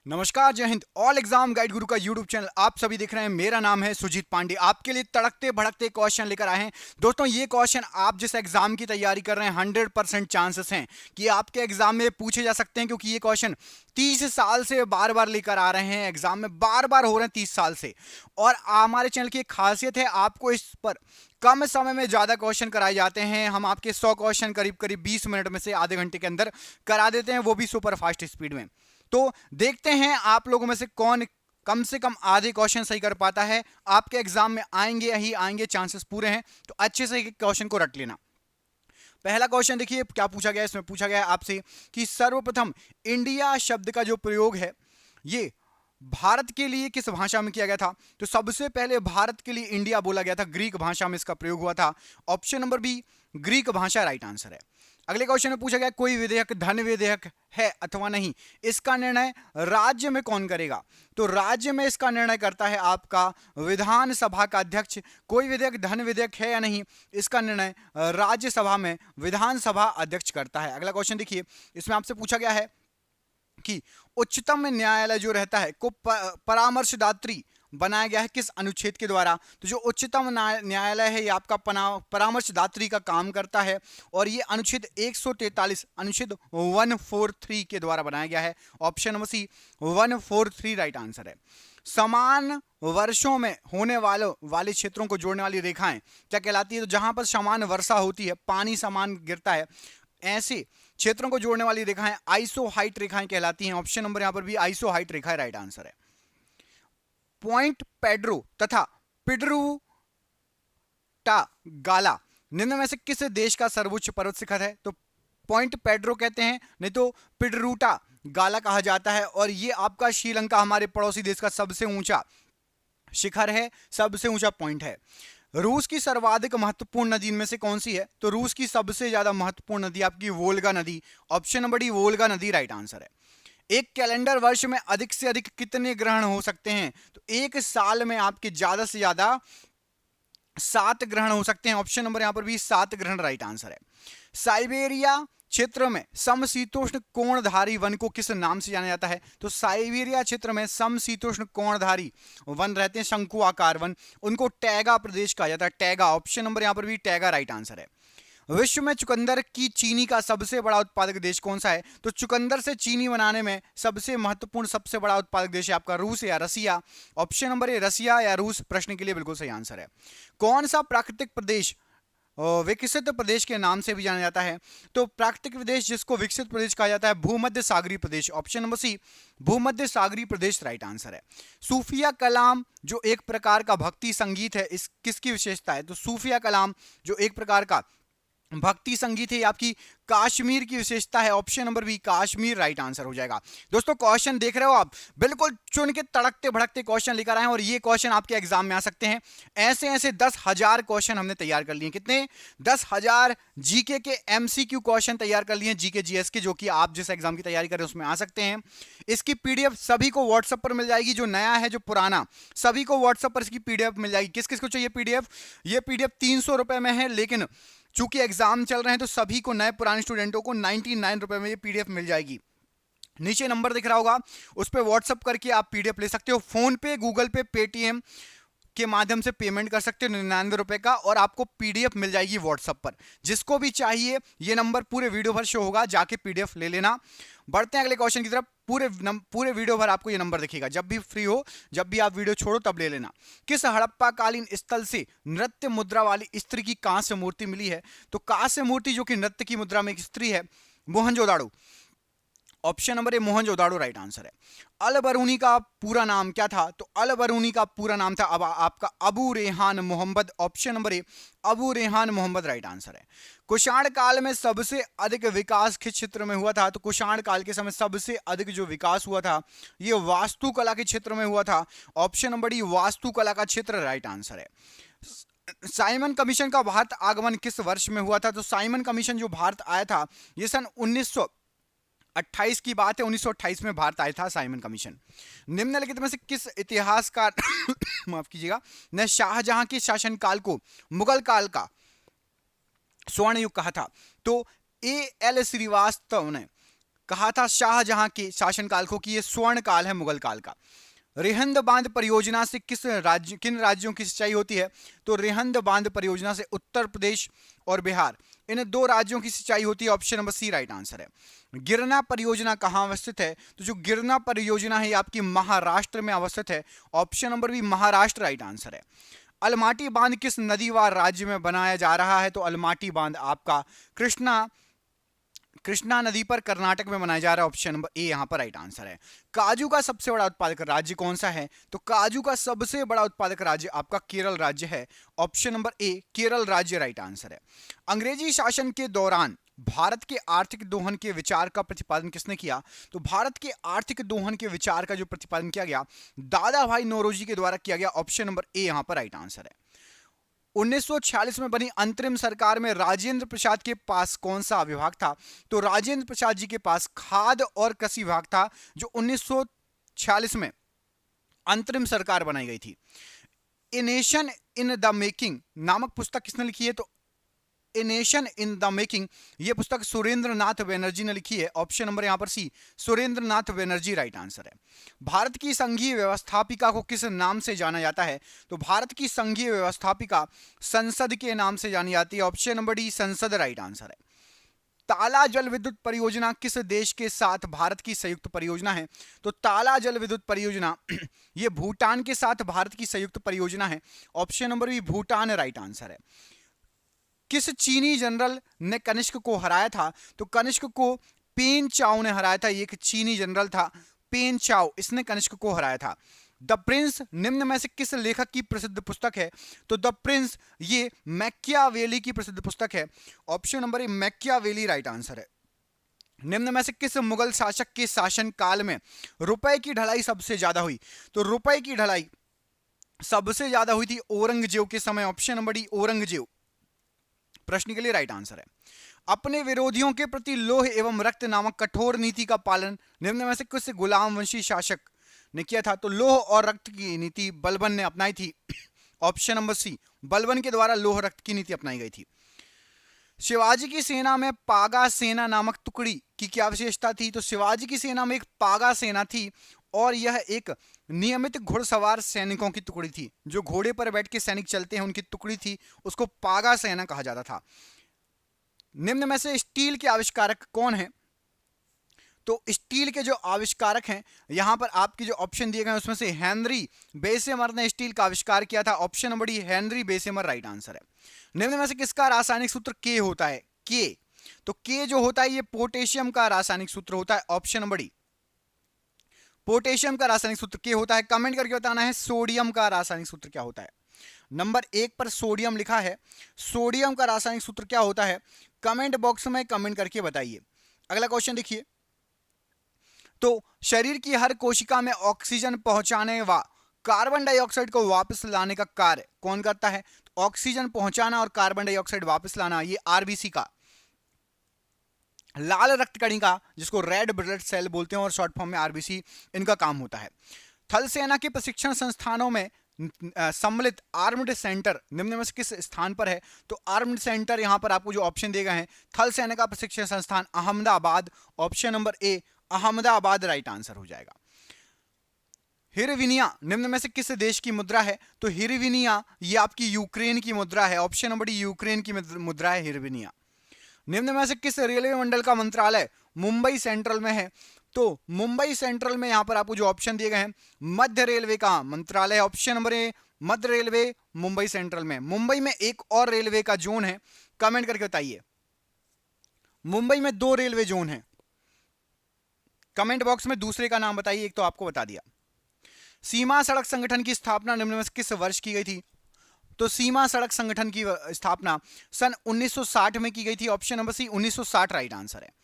नमस्कार, जय Hind. All exam guide गुरु का यूट्यूब चैनल आप सभी देख रहे हैं। मेरा नाम है सुजीत पांडे। आपके लिए तड़कते भड़कते क्वेश्चन लेकर आए हैं। दोस्तों, ये क्वेश्चन आप जिस एग्जाम की तैयारी कर रहे हैं 100% चांसेस हैं कि आपके एग्जाम में पूछे जा सकते हैं, क्योंकि ये क्वेश्चन 30 साल से बार बार लेकर आ रहे हैं। एग्जाम में बार बार हो रहे हैं 30 साल से। और हमारे चैनल की एक खासियत है, आपको इस पर कम समय में ज्यादा क्वेश्चन कराए जाते हैं। हम आपके 100 क्वेश्चन करीब करीब 20 मिनट में से आधे घंटे के अंदर करा देते हैं, वो भी सुपर फास्ट स्पीड में। तो देखते हैं आप लोगों में से कम आधे क्वेश्चन सही कर पाता है। आपके एग्जाम में आएंगे ही आएंगे, चांसेस पूरे हैं। तो अच्छे से क्वेश्चन को रट लेना। पहला क्वेश्चन देखिए क्या पूछा गया है। इसमें पूछा गया है आपसे कि सर्वप्रथम इंडिया शब्द का जो प्रयोग है ये भारत के लिए किस भाषा में किया गया था। तो सबसे पहले भारत के लिए इंडिया बोला गया था, ग्रीक भाषा में इसका प्रयोग हुआ था। ऑप्शन नंबर बी, ग्रीक भाषा राइट आंसर है। अगले क्वेश्चन में पूछा गया कोई विधेयक धन विधेयक है अथवा नहीं, इसका निर्णय राज्य में कौन करेगा। तो राज्य में इसका निर्णय करता है आपका विधानसभा का अध्यक्ष। कोई विधेयक धन विधेयक है या नहीं, इसका निर्णय राज्यसभा में विधानसभा अध्यक्ष करता है। अगला क्वेश्चन देखिए, इसमें आपसे पूछा गया है कि उच्चतम न्यायालय जो रहता है को परामर्शदात्री बनाया गया है किस अनुच्छेद के द्वारा। तो जो उच्चतम न्यायालय है ये आपका परामर्शदात्री का काम करता है, और ये अनुच्छेद 143 अनुच्छेद 143 के द्वारा बनाया गया है। Option number C 143 right answer है। समान वर्षों में होने वाले क्षेत्रों को जोड़ने वाली रेखाएं क्या कहलाती है। तो जहां पर समान वर्षा होती है, पानी समान गिरता है, ऐसे क्षेत्रों को जोड़ने वाली रेखाएं आइसो हाइट रेखाएं कहलाती हैं। ऑप्शन नंबर यहां पर भी आइसो हाइट रेखा राइट आंसर है। पॉइंट पेड्रो तथा पिड्रूटा गाला निम्न में से किस देश का सर्वोच्च पर्वत शिखर है। तो पॉइंट पेड्रो कहते हैं, नहीं तो पिड्रूटा गाला कहा जाता है, और ये आपका श्रीलंका हमारे पड़ोसी देश का सबसे ऊंचा शिखर है, सबसे ऊंचा पॉइंट है। रूस की सर्वाधिक महत्वपूर्ण नदी इनमें से कौन सी है। तो रूस की सबसे ज्यादा महत्वपूर्ण नदी आपकी वोल्गा नदी। ऑप्शन नंबर डी वोल्गा नदी राइट आंसर है। एक कैलेंडर वर्ष में अधिक से अधिक कितने ग्रहण हो सकते हैं। तो एक साल में आपके ज्यादा से ज्यादा 7 ग्रहण हो सकते हैं। ऑप्शन नंबर यहां पर भी 7 ग्रहण राइट आंसर है। साइबेरिया क्षेत्र में समशीतोष्ण कोणधारी वन को किस नाम से जाना जाता है। तो साइबेरिया क्षेत्र में समशीतोष्ण कोणधारी वन रहते हैं, शंकु आकार वन, उनको टैगा प्रदेश कहा जाता है। टैगा, ऑप्शन नंबर यहां पर भी टैगा राइट आंसर है। विश्व में चुकंदर की चीनी का सबसे बड़ा उत्पादक देश कौन सा है। तो चुकंदर से चीनी बनाने में सबसे महत्वपूर्ण सबसे बड़ा उत्पादक देश है आपका रूस या रसिया। ऑप्शन नंबर ए रसिया या रूस प्रश्न के लिए बिल्कुल सही आंसर है। कौन सा प्राकृतिक प्रदेश विकसित प्रदेश के नाम से भी जाना जाता है। तो प्राकृतिक प्रदेश जिसको विकसित प्रदेश कहा जाता है भूमध्य सागरीय प्रदेश। ऑप्शन नंबर सी भूमध्य सागरीय प्रदेश राइट आंसर है। सूफिया कलाम जो एक प्रकार का भक्ति संगीत है, इस किसकी विशेषता है। तो सूफिया कलाम जो एक प्रकार का भक्ति संगीत है, आपकी कश्मीर की विशेषता है। Option number B Kashmir right answer हो जाएगा। दोस्तों, क्वेश्चन देख रहे हो आप, बिल्कुल चुन के तड़कते भड़कते क्वेश्चन लेकर आए हैं, और ये क्वेश्चन आपके एग्जाम में आ सकते हैं। ऐसे ऐसे 10,000 क्वेश्चन हमने तैयार कर लिए। कितने? 10,000 जीके के एमसीक्यू क्वेश्चन तैयार कर लिए, जीके जीएस के, जो कि आप जिस एग्जाम की तैयारी कर रहे हैं उसमें आ सकते हैं। इसकी पीडीएफ सभी को व्हाट्सएप पर मिल जाएगी, जो नया है जो पुराना, सभी को व्हाट्सएप पर इसकी पीडीएफ मिल जाएगी। किस किस को चाहिए पीडीएफ? ये पीडीएफ 300 रुपए में है, लेकिन चूंकि एग्जाम चल रहे हैं तो सभी को, नए पुराने स्टूडेंटों को 99 रुपए में ये पीडीएफ मिल जाएगी। नीचे नंबर दिख रहा होगा, उस पर व्हाट्सएप करके आप पीडीएफ ले सकते हो। फोन पे, गूगल पे, पेटीएम के माध्यम से पेमेंट कर सकते हो 99 रुपए का, और आपको पीडीएफ मिल जाएगी व्हाट्सएप पर। जिसको भी चाहिए ये नंबर पूरे वीडियो भर शो होगा, जाके पीडीएफ ले लेना। बढ़ते हैं अगले क्वेश्चन की तरफ। पूरे वीडियो भर आपको ये नंबर दिखेगा, जब भी फ्री हो, जब भी आप वीडियो छोड़ो तब ले लेना। किस हड़प्पा कालीन स्थल से नृत्य मुद्रा वाली स्त्री की कांस्य मूर्ति मिली है। तो कांस्य मूर्ति जो कि नृत्य की मुद्रा में एक स्त्री है, मोहनजोदाड़ो। ऑप्शन नंबर ए मोहनजोदाड़ो राइट आंसर है। अल बरूनी का पूरा नाम क्या था। तो अल बरूनी का पूरा नाम था अब आपका Abu Rehan Mohammad. Option number A Abu Rehan Mohammad right answer है। कुषाण काल में सबसे अधिक विकास किस क्षेत्र में हुआ था। तो कुषाण काल के समय सबसे अधिक जो विकास हुआ था ये वास्तुकला के क्षेत्र में हुआ था। ऑप्शन नंबर डी वास्तुकला का क्षेत्र राइट आंसर है। साइमन कमीशन का भारत आगमन किस वर्ष में हुआ था। तो साइमन कमीशन जो भारत आया था ये सन 1928 की बात है। 1928 में भारत आया था साइमन कमीशन। निम्नलिखित में से किस इतिहासकार माफ कीजिएगा ने शाहजहां के शासनकाल को मुगल काल का स्वर्ण युग कहा था। तो ए एल श्रीवास्तव ने कहा था शाहजहां के शासनकाल को कि यह स्वर्ण काल है मुगल काल का। रिहंद बांध परियोजना से किन राज्यों की सिंचाई होती है? तो रिहंद बांध परियोजना से उत्तर प्रदेश और बिहार, इन दो राज्यों की सिंचाई होती है। Option number C right answer है। गिरना परियोजना कहां अवस्थित है? तो जो गिरना परियोजना है ये आपकी महाराष्ट्र में अवस्थित है। Option number B Maharashtra right answer है। अलमाटी बांध किस नदी व राज्य में बनाया जा रहा है? तो अलमाटी बांध आपका कृष्णा नदी पर कर्नाटक में बनाया जा रहा है। ऑप्शन नंबर ए यहां पर राइट आंसर है। काजू का सबसे बड़ा उत्पादक राज्य कौन सा है? तो काजू का सबसे बड़ा उत्पादक राज्य आपका केरल राज्य है। ऑप्शन नंबर ए केरल राज्य राइट आंसर है। अंग्रेजी शासन के दौरान भारत के आर्थिक दोहन के विचार का प्रतिपादन किसने किया? तो भारत के आर्थिक दोहन के विचार का जो प्रतिपादन किया गया दादा भाई नौरोजी के द्वारा किया गया। ऑप्शन नंबर ए यहां पर राइट आंसर है। 1946 में बनी अंतरिम सरकार में राजेंद्र प्रसाद के पास कौन सा विभाग था? तो राजेंद्र प्रसाद जी के पास खाद्य और कृषि विभाग था, जो 1946 में अंतरिम सरकार बनाई गई थी। A nation in the making नामक पुस्तक किसने लिखी है? तो a nation in the making ये पुस्तक सुरेंद्र नाथ बनर्जी ने लिखी है। ऑप्शन नंबर यहां पर सी सुरेंद्र नाथ बनर्जी राइट आंसर है। भारत की संघीय व्यवस्थापिका को किस नाम से जाना जाता है? तो भारत की संघीय व्यवस्थापिका संसद के नाम से जानी जाती है। ऑप्शन नंबर डी संसद राइट आंसर है। ताला जल विद्युत परियोजना किस देश के साथ भारत की संयुक्त परियोजना है? तो ताला जल विद्युत परियोजना ये भूटान के साथ भारत की संयुक्त परियोजना है। Option number B Bhutan right answer है। किस चीनी जनरल ने कनिष्क को हराया था? तो कनिष्क को पेन चाओ ने हराया था। ये एक चीनी जनरल था पेन चाओ, इसने कनिष्क को हराया था। द प्रिंस निम्न में से किस लेखक की प्रसिद्ध पुस्तक है? तो द प्रिंस ये मैकियावेली की प्रसिद्ध पुस्तक है। ऑप्शन नंबर ए मैकियावेली राइट आंसर है। निम्न में से किस मुगल शासक के शासन काल में रुपए की ढलाई सबसे ज्यादा हुई? तो रुपए की ढलाई सबसे ज्यादा हुई थी औरंगजेब के समय। ऑप्शन नंबर डी औरंगजेब प्रश्न के लिए राइट आंसर है। अपने विरोधियों के प्रति लोह एवं रक्त नामक कठोर नीति का पालन निम्न में से किस गुलाम वंशी शासक ने किया था? तो लोह और रक्त की नीति बलबन ने अपनाई थी। ऑप्शन नंबर सी बलबन के द्वारा लोह रक्त की नीति अपनाई गई थी। शिवाजी की सेना में पागा सेना नामक टुकड़ी की क्या विशेषता थी? तो शिवाजी की सेना में एक पागा सेना थी और यह एक नियमित घुड़सवार सैनिकों की टुकड़ी थी। जो घोड़े पर बैठ के सैनिक चलते हैं उनकी टुकड़ी थी, उसको पागा सेना कहा जाता था। निम्न में से स्टील के आविष्कारक कौन है? तो स्टील के जो आविष्कारक हैं यहां पर आपके जो ऑप्शन दिए गए उसमें से हेनरी बेसेमर ने स्टील का आविष्कार किया था। Option number D Henry Bessemer right answer है। निम्न में से किसका रासायनिक सूत्र के होता है? के। तो के जो होता है ये पोटेशियम का रासायनिक सूत्र होता है। ऑप्शन नंबर डी पोटेशियम का रासायनिक सूत्र के होता है। कमेंट करके बताना है सोडियम का रासायनिक सूत्र क्या होता है। नंबर 1 पर सोडियम लिखा है, सोडियम का रासायनिक सूत्र क्या होता है? कमेंट बॉक्स में कमेंट करके बताइए। अगला क्वेश्चन देखिए, तो शरीर की हर कोशिका में ऑक्सीजन पहुंचाने व कार्बन डाइऑक्साइड को वापस लाने का कार्य कौन करता है? तो ऑक्सीजन पहुंचाना और कार्बन डाइऑक्साइड वापस लाना ये आरबीसी का, लाल रक्त कणिका जिसको रेड ब्लड सेल बोलते हैं और शॉर्ट फॉर्म में आरबीसी, इनका काम होता है। थल सेना के प्रशिक्षण संस्थानों में सम्मिलित आर्म्ड सेंटर निम्न में से किस स्थान पर है? तो आर्म्ड सेंटर यहां पर आपको जो ऑप्शन दिए गए हैं, थल सेना का प्रशिक्षण संस्थान अहमदाबाद। ऑप्शन नंबर ए अहमदाबाद राइट आंसर हो जाएगा। हिरविनिया निम्न में से किस देश की मुद्रा है? तो हिरविनिया ये आपकी यूक्रेन की मुद्रा है। ऑप्शन नंबर डी यूक्रेन की मुद्रा है हिरविनिया। निम्न में से किस रेलवे मंडल का मंत्रालय मुंबई सेंट्रल में है? तो मुंबई सेंट्रल में यहां पर आपको जो ऑप्शन दिए गए हैं मध्य रेलवे का मंत्रालय। ऑप्शन नंबर ए मध्य रेलवे मुंबई सेंट्रल में। मुंबई में एक और रेलवे का जोन है, कमेंट करके बताइए। मुंबई में 2 रेलवे जोन है, कमेंट बॉक्स में दूसरे का नाम बताइए। एक तो आपको बता दिया। सीमा सड़क संगठन की स्थापना निम्न में से किस वर्ष की गई थी? तो सीमा सड़क संगठन की स्थापना सन 1960 में की गई थी। Option number C 1960 right answer है।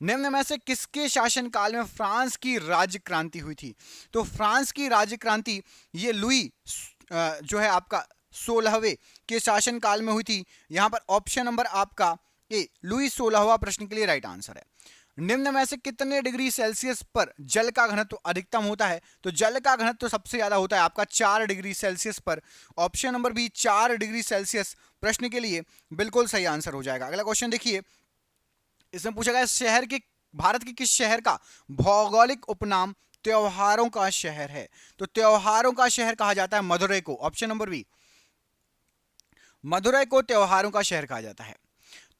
निम्न में से किसके शासनकाल में फ्रांस की राज्य क्रांति हुई थी? तो फ्रांस की राज्य क्रांति ये लुई जो है आपका 16वें के शासनकाल में हुई थी। यहां पर ऑप्शन नंबर आपका ए लुई 16वां प्रश्न के लिए राइट आंसर है। निम्न में से कितने डिग्री सेल्सियस पर जल का घनत्व अधिकतम होता है? तो जल का घनत्व सबसे ज्यादा होता है आपका 4 डिग्री सेल्सियस पर। Option number B 4 degree Celsius प्रश्न के लिए बिल्कुल सही आंसर हो जाएगा। अगला क्वेश्चन देखिए, इसमें पूछा गया शहर के भारत के किस शहर का भौगोलिक उपनाम त्योहारों का शहर है? तो त्योहारों का शहर कहा जाता है मदुरई को। ऑप्शन नंबर बी, मदुरई को त्योहारों का शहर कहा जाता है।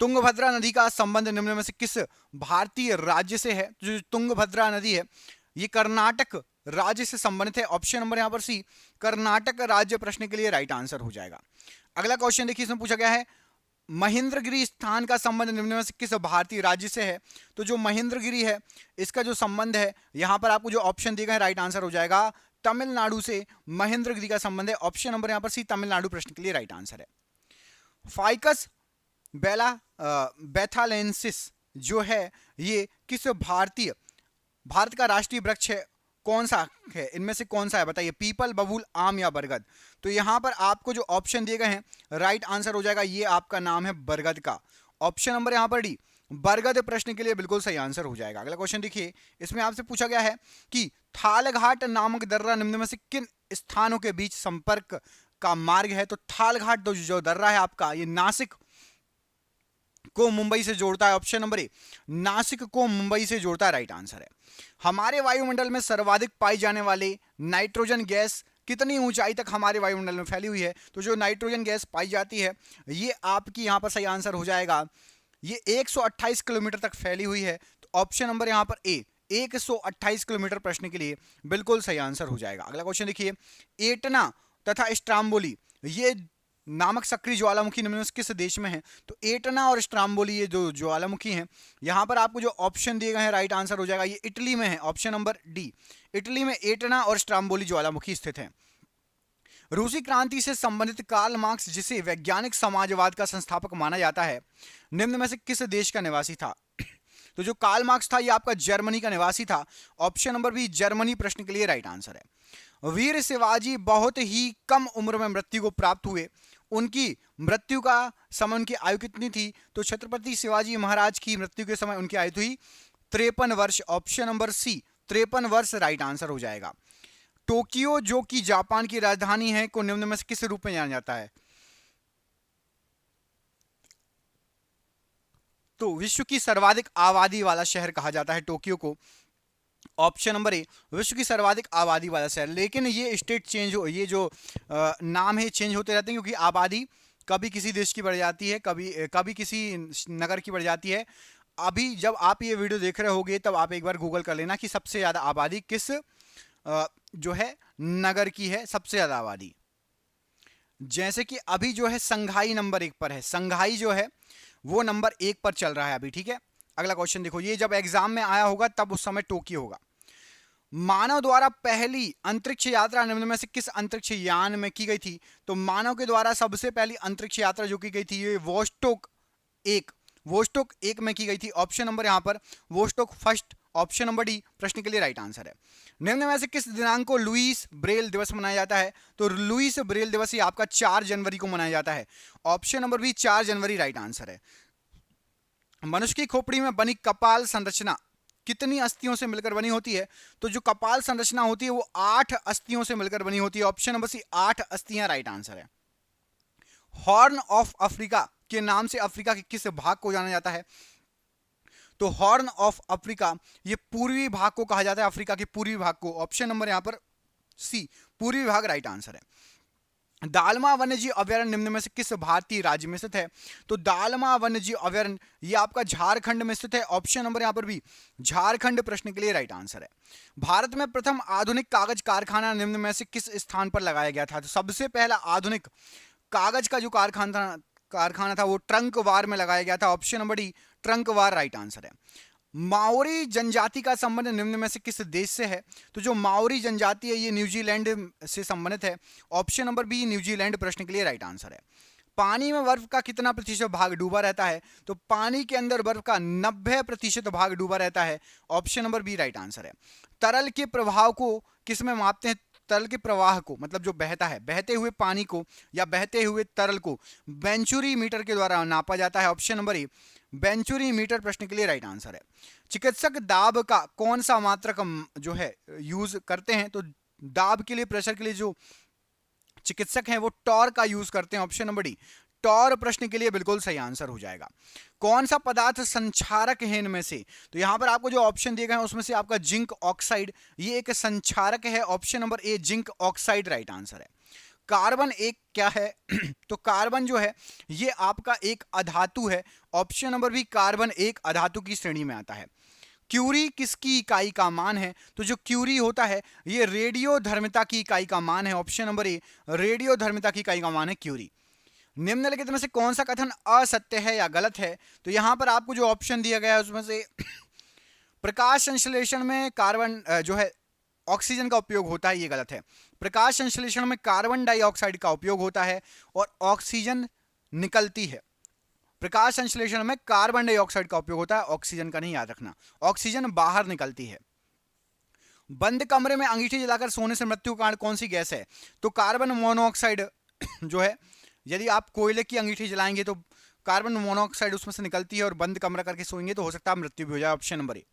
तुंगभद्रा नदी का संबंध निम्न में से किस भारतीय राज्य से है? जो तुंगभद्रा नदी है ये कर्नाटक राज्य से संबंधित है। ऑप्शन नंबर यहां पर सी, कर्नाटक राज्य प्रश्न के लिए राइट आंसर हो जाएगा। अगला क्वेश्चन देखिए, इसमें पूछा गया है महेंद्रगिरी स्थान का संबंध निम्न में से किस भारतीय राज्य से है? तो जो महेंद्रगिरी है इसका जो संबंध है यहां पर आपको जो ऑप्शन दिए गए राइट आंसर हो जाएगा तमिलनाडु से महेंद्रगिरी का संबंध है। ऑप्शन नंबर यहां पर सी, तमिलनाडु प्रश्न के लिए राइट आंसर है। फाइकस बेला बेथालेंसिस जो है ये किस भारत का राष्ट्रीय वृक्ष है? कौन सा है इनमें से, कौन सा है बताइए? पीपल, बबूल, आम या बरगद? तो यहां पर आपको जो ऑप्शन दिए गए हैं राइट आंसर हो जाएगा, ये आपका नाम है बरगद का। ऑप्शन नंबर यहां पर डी, बरगद प्रश्न के लिए बिल्कुल सही आंसर हो जाएगा। अगला क्वेश्चन देखिए, इसमें आपसे पूछा गया है कि थालघाट नामक दर्रा निम्न में से किन स्थानों के बीच संपर्क का मार्ग है? तो थालघाट जो दर्रा है आपका ये नासिक को मुंबई से जोड़ता है। ऑप्शन नंबर ए, नासिक को मुंबई से जोड़ता है, राइट आंसर है। हमारे वायुमंडल में सर्वाधिक पाई जाने वाले नाइट्रोजन गैस कितनी ऊंचाई तक हमारे वायुमंडल में फैली हुई है? तो जो नाइट्रोजन गैस पाई जाती है ये आपकी यहां पर सही आंसर हो जाएगा, ये 128 किलोमीटर तक फैली हुई है। तो ऑप्शन नंबर यहां पर ए, 128 किलोमीटर प्रश्न के लिए बिल्कुल सही आंसर हो जाएगा। अगला क्वेश्चन देखिए, एटना तथा स्ट्राम्बोली ये नामक सक्रिय ज्वालामुखी निम्न में से किस देश में है? तो एटना और स्ट्राम्बोली ये जो ज्वालामुखी हैं यहां पर आपको जो ऑप्शन दिए गए हैं राइट आंसर हो जाएगा, ये इटली में है। ऑप्शन नंबर डी, इटली में एटना और स्ट्राम्बोली ज्वालामुखी स्थित है। रूसी क्रांति से संबंधित कार्ल मार्क्स जिसे वैज्ञानिक समाजवाद का संस्थापक माना जाता है निम्न में से किस देश का निवासी था? तो जो कार्ल मार्क्स था ये आपका जर्मनी का निवासी था। ऑप्शन नंबर बी, जर्मनी प्रश्न के लिए राइट आंसर है। वीर शिवाजी बहुत ही कम उम्र में मृत्यु को प्राप्त हुए, उनकी मृत्यु का समय उनकी आयु कितनी थी? तो छत्रपति शिवाजी महाराज की मृत्यु के समय उनकी आयु थी 53 वर्ष। ऑप्शन नंबर सी, 53 वर्ष राइट आंसर हो जाएगा। टोक्यो जो कि जापान की राजधानी है को निम्न में से किस रूप में जाना जाता है? तो विश्व की सर्वाधिक आबादी वाला शहर कहा जाता है टोक्यो को। ऑप्शन नंबर ए, विश्व की सर्वाधिक आबादी वाला शहर। लेकिन ये स्टेट चेंज हो, ये जो नाम है चेंज होते रहते हैं क्योंकि आबादी कभी किसी देश की बढ़ जाती है, कभी किसी नगर की बढ़ जाती है। अभी जब आप ये वीडियो देख रहे होगे तब आप एक बार गूगल कर लेना कि सबसे ज़्यादा आबादी किस जो है नगर की है, सबसे ज़्यादा आबादी। जैसे कि अभी जो है संघाई नंबर 1 पर है, संघाई जो है वो नंबर 1 पर चल रहा है अभी, ठीक है। अगला क्वेश्चन देखो, ये जब एग्जाम में आया होगा तब उस समय टोक्यो होगा। मानव द्वारा पहली अंतरिक्ष यात्रा निम्न में से किस अंतरिक्ष यान में की गई थी? तो मानव के द्वारा सबसे पहली अंतरिक्ष यात्रा जो की गई थी ये वोस्टोक 1 में की गई थी। ऑप्शन नंबर यहां पर Vostok first. Option number D प्रश्न के लिए राइट आंसर है। निम्न में से किस दिनांक को लुईस ब्रेल दिवस मनाया जाता है? तो लुईस ब्रेल दिवस ये आपका 4 जनवरी को मनाया जाता है। ऑप्शन नंबर बी 4 जनवरी राइट आंसर है। मनुष्य की खोपड़ी में बनी कपाल संरचना कितनी अस्थियों से मिलकर बनी होती है? तो जो कपाल संरचना होती है वो 8 अस्थियों से मिलकर बनी होती है। ऑप्शन नंबर सी 8 अस्थियां राइट आंसर है। हॉर्न ऑफ अफ्रीका के नाम से अफ्रीका के किस भाग को जाना जाता है? तो हॉर्न ऑफ अफ्रीका ये पूर्वी भाग को कहा जाता है, अफ्रीका के पूर्वी भाग को। ऑप्शन नंबर यहां पर सी पूर्वी भाग राइट आंसर है। दालमा वन्यजीव अभयारण्य निम्न में से किस भारतीय राज्य में स्थित है? तो दालमा वन्यजीव अभयारण्य ये आपका झारखंड में स्थित है। ऑप्शन नंबर यहां पर भी झारखंड प्रश्न के लिए राइट आंसर है। भारत में प्रथम आधुनिक कागज कारखाना निम्न में से किस स्थान पर लगाया गया था? तो सबसे पहला आधुनिक कागज का जो कारखाना था वो ट्रंकवार में लगाया गया था। ऑप्शन नंबर डी ट्रंकवार राइट आंसर है। माओरी जनजाति का संबंध निम्न में से किस देश से है? तो जो माओरी जनजाति है ये न्यूजीलैंड से संबंधित है। ऑप्शन नंबर बी न्यूजीलैंड प्रश्न के लिए राइट आंसर है। पानी में बर्फ का कितना प्रतिशत भाग डूबा रहता है? तो पानी के अंदर बर्फ का 90% भाग डूबा रहता है। Option number B right answer है। तरल के प्रभाव को किस में मापते हैं? तरल के प्रवाह को, मतलब जो बहता है, बहते हुए पानी को या बहते हुए तरल को वेंचुरी मीटर के द्वारा नापा जाता है। ऑप्शन नंबर ए वेंचुरी मीटर प्रश्न के लिए राइट आंसर है। चिकित्सक दाब का कौन सा मात्रक जो है यूज करते हैं? तो दाब के लिए, प्रेशर के लिए जो चिकित्सक हैं वो टॉर का यूज करते हैं। ऑप्शन नंबर डी टॉर प्रश्न के लिए बिल्कुल सही आंसर हो जाएगा। कौन सा पदार्थ संक्षारक है इनमें से? तो यहां पर आपको जो ऑप्शन दिए गए हैं उसमें से आपका जिंक ऑक्साइड ये एक संक्षारक है। ऑप्शन नंबर ए जिंक ऑक्साइड राइट आंसर है। कार्बन एक क्या है? तो कार्बन जो है ये आपका एक अधातु है। ऑप्शन नंबर बी कार्बन एक अधातु की श्रेणी में आता है। क्यूरी किसकी इकाई का मान है? तो जो क्यूरी होता है ये रेडियोधर्मिता की इकाई का मान है। ऑप्शन नंबर ए रेडियोधर्मिता की इकाई का मान है क्यूरी। निम्नलिखित में से कौन सा कथन असत्य है या गलत है? तो यहां पर आपको जो ऑप्शन दिया गया है उसमें से प्रकाश संश्लेषण में कार्बन जो है ऑक्सीजन का उपयोग होता है, ये गलत है। प्रकाश संश्लेषण में कार्बन डाइऑक्साइड का उपयोग होता है और ऑक्सीजन निकलती है। प्रकाश संश्लेषण में कार्बन डाइऑक्साइड का उपयोग होता है, ऑक्सीजन का नहीं, याद रखना, ऑक्सीजन बाहर निकलती है। बंद कमरे में अंगीठी जलाकर सोने से मृत्यु का कारण कौन सी गैस है? तो कार्बन मोनोऑक्साइड जो है, यदि आप कोयले की अंगीठी जलाएंगे तो कार्बन मोनोऑक्साइड उसमें से निकलती है और बंद कमरा करके सोएंगे तो हो सकता है मृत्यु भी हो जाए। ऑप्शन नंबर ए।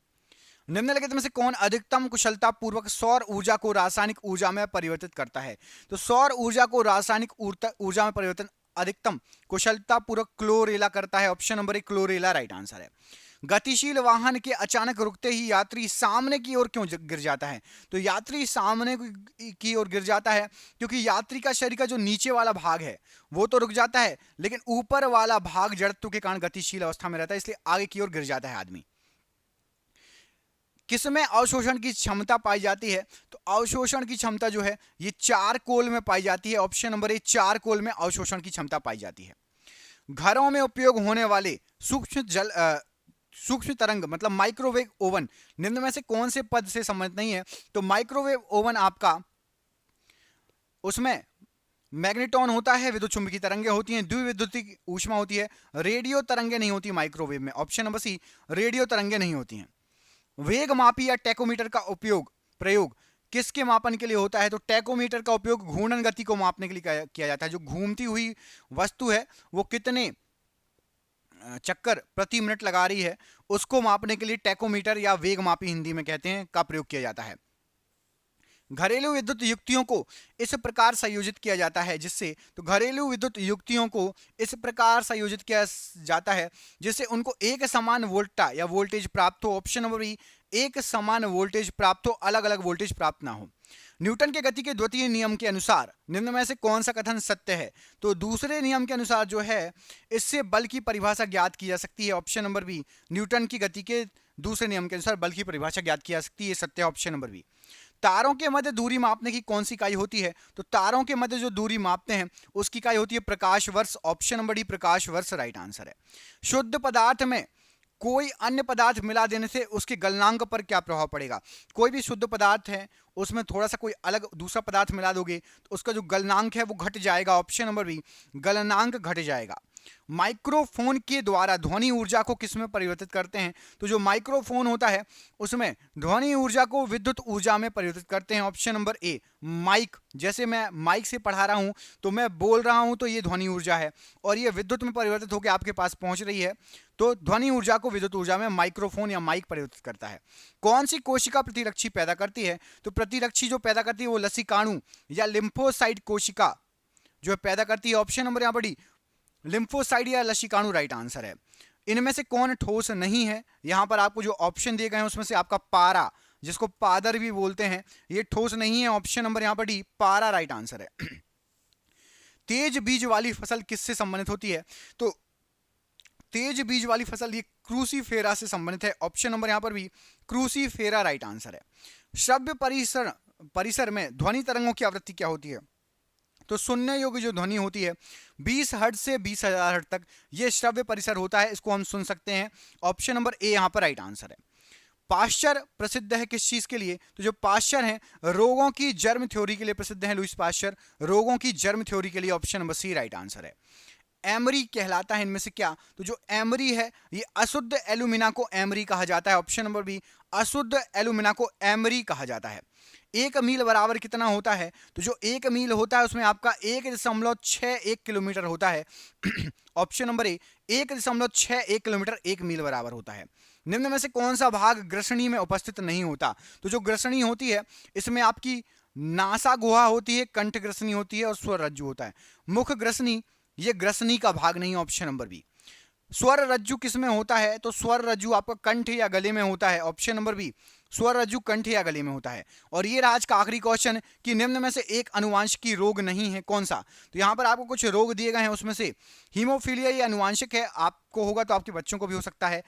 निम्नलिखित में से कौन अधिकतम कुशलता पूर्वक सौर ऊर्जा को रासायनिक ऊर्जा में परिवर्तित करता है? तो सौर ऊर्जा को रासायनिक ऊर्जा में परिवर्तन अधिकतम कुशलता पूर्वक क्लोरेला करता है। ऑप्शन नंबर ए क्लोरेला राइट आंसर है। गतिशील वाहन के अचानक रुकते ही यात्री सामने की ओर क्यों गिर जाता है? तो यात्री सामने की ओर गिर जाता है क्योंकि यात्री का शरीर का जो नीचे वाला भाग है वो तो रुक जाता है, लेकिन ऊपर वाला भाग जड़त्व के कारण गतिशील अवस्था में रहता है, इसलिए आगे की ओर गिर जाता है आदमी। किसमें अवशोषण की क्षमता पाई जाती है? तो अवशोषण की क्षमता जो है ये चारकोल में पाई जाती है। ऑप्शन नंबर ए चारकोल में अवशोषण की क्षमता पाई जाती है। घरों में उपयोग होने वाले सूक्ष्म तरंग मतलब माइक्रोवेव ओवन निम्न में से कौन से पद से संबंधित नहीं है? तो माइक्रोवेव ओवन आपका उसमें मैग्नेटॉन होता है, विद्युत चुंबकीय तरंगें होती हैं, द्विविद्युतीय ऊष्मा होती है, रेडियो तरंगें नहीं होती माइक्रोवेव में। ऑप्शन नंबर सी रेडियो तरंगें नहीं होती हैं। वेग मापी या टैकोमीटर का प्रयोग किसके मापन के लिए होता है? तो टैकोमीटर का उपयोग घूर्णन गति को मापने के लिए किया जाता है। जो घूमती हुई वस्तु है वो कितने चक्कर प्रति मिनट लगा रही है उसको मापने के लिए टैकोमीटर या वेग मापी हिंदी में कहते हैं का प्रयोग किया जाता है। घरेलू विद्युत युक्तियों को इस प्रकार संयोजित किया जाता है जिससे, तो घरेलू विद्युत युक्तियों को इस प्रकार संयोजित किया जाता है जिससे उनको एक समान वोल्टा या वोल्टेज प्राप्त हो। ऑप्शन नंबर बी एक समान वोल्टेज प्राप्त हो, अलग अलग वोल्टेज प्राप्त ना हो। न्यूटन के गति के द्वितीय नियम के अनुसार निम्न में से कौन सा कथन सत्य है? तो दूसरे नियम के अनुसार जो है इससे बल की परिभाषा ज्ञात की जा सकती है। ऑप्शन नंबर बी न्यूटन की गति के दूसरे नियम के अनुसार बल की परिभाषा ज्ञात की जा सकती है, सत्य है ऑप्शन नंबर बी। तारों के मध्य दूरी मापने की कौन सी इकाई होती है? तो तारों के मध्य जो दूरी मापते हैं उसकी इकाई होती है प्रकाश वर्ष। ऑप्शन नंबर डी प्रकाश वर्ष राइट आंसर है। शुद्ध पदार्थ में कोई अन्य पदार्थ मिला देने से उसके गलनांक पर क्या प्रभाव पड़ेगा? कोई भी शुद्ध पदार्थ है उसमें थोड़ा सा कोई अलग दूसरा पदार्थ मिला दोगे तो उसका जो गलनांक है वो घट जाएगा। ऑप्शन नंबर बी गलनांक घट जाएगा। माइक्रोफोन के द्वारा ध्वनि ऊर्जा को किस में परिवर्तित करते हैं? तो जो माइक्रोफोन होता है उसमें ध्वनि ऊर्जा को विद्युत ऊर्जा में परिवर्तित करते हैं। ऑप्शन नंबर ए माइक, जैसे मैं माइक से पढ़ा रहा हूं तो मैं बोल रहा हूं तो ये ध्वनि ऊर्जा है और ये विद्युत में परिवर्तित होकर आपके पास पहुंच रही है, तो ध्वनि ऊर्जा को विद्युत ऊर्जा में माइक्रोफोन या माइक परिवर्तित करता है। कौन सी कोशिका प्रतिरक्षी पैदा करती है? तो प्रतिरक्षी जो पैदा करती है वो लसीकाणु या लिम्फोसाइट कोशिका जो पैदा करती है। ऑप्शन नंबर यहाँ पर डी लिम्फोसाइट या लसीकाणु राइट आंसर है। इनमें से कौन ठोस नहीं है? यहां पर आपको जो ऑप्शन दिए गए हैं उसमें से आपका पारा, जिसको पादर भी बोलते हैं, ये ठोस नहीं है। ऑप्शन नंबर यहां पर डी पारा राइट आंसर है। तेज बीज वाली फसल किससे संबंधित होती है? तो तेज बीज वाली फसल ये क्रूसीफेरा से संबंधित है। ऑप्शन नंबर यहां पर भी क्रूसीफेरा राइट आंसर है। श्रव्य परिसर में ध्वनि तरंगों की आवृत्ति क्या होती है? तो सुनने योग्य जो ध्वनि होती है 20 हर्ट्ज से 20,000 हर्ट्ज तक ये श्रव्य परिसर होता है, इसको हम सुन सकते हैं। ऑप्शन नंबर ए यहां पर राइट आंसर है। पाश्चर प्रसिद्ध है किस चीज के लिए? तो जो पाश्चर हैं रोगों की जर्म थ्योरी के लिए प्रसिद्ध है। लुईस पाश्चर रोगों की जर्म थ्योरी के लिए। Option number C right answer है। एमरी कहलाता है इनमें से क्या? तो जो एमरी है ये अशुद्ध एल्यूमिना को एमरी कहा जाता है। ऑप्शन नंबर बी अशुद्ध एल्यूमिना को एमरी कहा जाता है। 1 मील बराबर कितना होता है? तो जो 1 मील होता है उसमें आपका 1.61 किलोमीटर होता है। ऑप्शन नंबर ए 1.61 किलोमीटर 1 मील बराबर होता है। निम्न में से कौन सा भाग ग्रसनी में उपस्थित नहीं होता? तो जो ग्रसनी होती है इसमें आपकी नासा गुहा होती है, कंठ ग्रसनी होती है और स्वर रज्जु होता है। मुख ग्रसनी ये ग्रसनी का भाग नहीं है, ऑप्शन नंबर बी। स्वर रज्जु किस में होता है? तो स्वर रज्जु आपका कंठ या गले में होता है, ऑप्शन नंबर बी। स्वर रज्जु कंठ या गले में होता है। और ये आज का आखिरी क्वेश्चन कि निम्न में से एक अनुवांशिकी रोग नहीं है, कौन सा? तो यहाँ पर आपको कुछ रोग दिए गए हैं, उसमें से हीमोफीलिया ये अनुवांशिक है, आपको होगा तो आपके बच्चों को भी हो सकता है।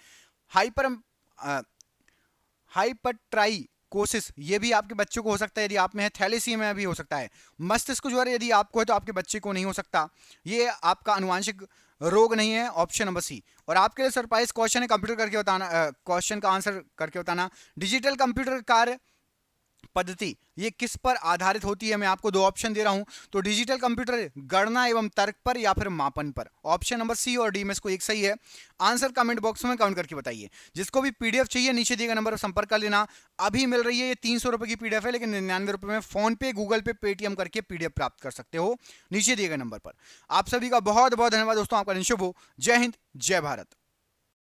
हाइपरट्राइकोसिस ये भी आपके बच्चों को हो सकता है यदि आप में है। थैलेसीमिया भी हो सकता है। मस्तिष्क ज्वर यदि आपको है तो आपके बच्चे को नहीं हो सकता। ये आपका अनुवांशिक रोग नहीं है, ऑप्शन नंबर सी। और आपके लिए सरप्राइज क्वेश्चन है, कंप्यूटर करके बताना, क्वेश्चन का आंसर करके बताना। डिजिटल कंप्यूटर कार्य पद्धति ये किस पर आधारित होती है? मैं आपको दो ऑप्शन दे रहा हूं। तो डिजिटल कंप्यूटर गणना एवं तर्क पर या फिर मापन पर, ऑप्शन नंबर सी और डी में से कोई एक सही है। आंसर कमेंट बॉक्स में कमेंट करके बताइए। जिसको भी पीडीएफ चाहिए नीचे दिए गए नंबर पर संपर्क कर लेना। अभी मिल रही है ये 300 रुपए की पीडीएफ है, लेकिन 99 रुपए में फोन पे, गूगल पे, पेटीएम करके पीडीएफ प्राप्त कर सकते हो नीचे दिए गए नंबर पर। आप सभी का बहुत बहुत धन्यवाद दोस्तों, आपका दिन शुभ हो। जय हिंद, जय भारत।